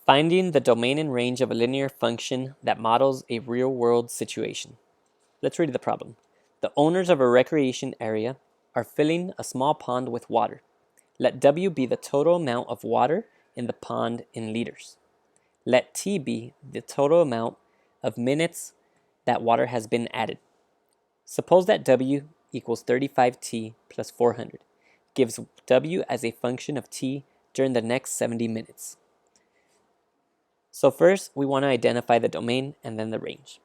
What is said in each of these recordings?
Finding the domain and range of a linear function that models a real-world situation. Let's read the problem. The owners of a recreation area are filling a small pond with water. Let W be the total amount of water in the pond in liters. Let T be the total amount of minutes that water has been added. Suppose that W equals 35T plus 400, gives W as a function of T during the next 70 minutes. So first, we want to identify the domain and then the range.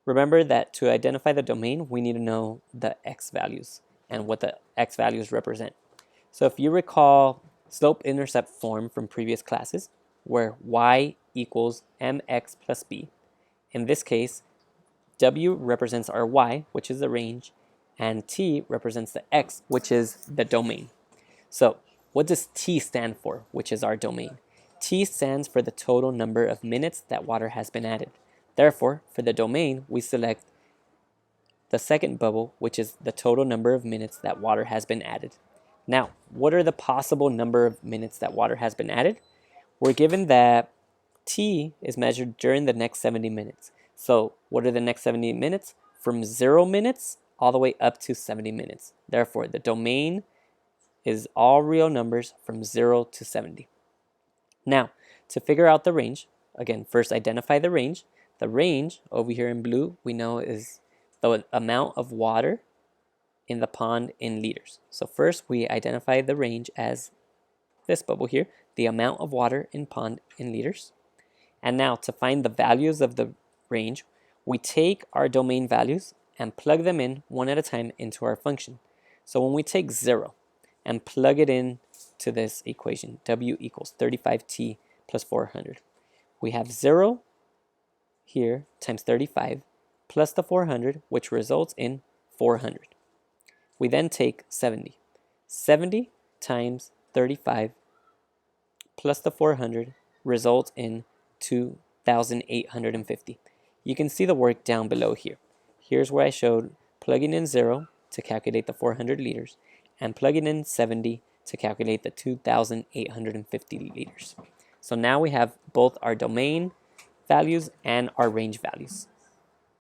Remember that to identify the domain, we need to know the x values and what the x values represent. So if you recall slope-intercept form from previous classes, where y equals mx plus b, in this case, w represents our y, which is the range, and t represents the x, which is the domain. So what does t stand for, which is our domain? T stands for the total number of minutes that water has been added. Therefore, for the domain, we select the second bubble, which is the total number of minutes that water has been added. Now, what are the possible number of minutes that water has been added? We're given that T is measured during the next 70 minutes. So what are the next 70 minutes? From 0 minutes all the way up to 70 minutes. Therefore, the domain is all real numbers from 0 to 70. Now, to figure out the range, again, first identify the range. The range over here in blue, we know is the amount of water in the pond in liters. So first we identify the range as this bubble here, the amount of water in pond in liters. And now to find the values of the range, we take our domain values and plug them in one at a time into our function. So when we take 0 and plug it in to this equation, W equals 35T plus 400, we have 0 here times 35 plus the 400, which results in 400. We then take 70. 70 times 35 plus the 400 results in 2,850. You can see the work down below here. Here's where I showed plugging in 0 to calculate the 400 liters and plugging in 70 to calculate the 2,850 liters. So now we have both our domain values and our range values.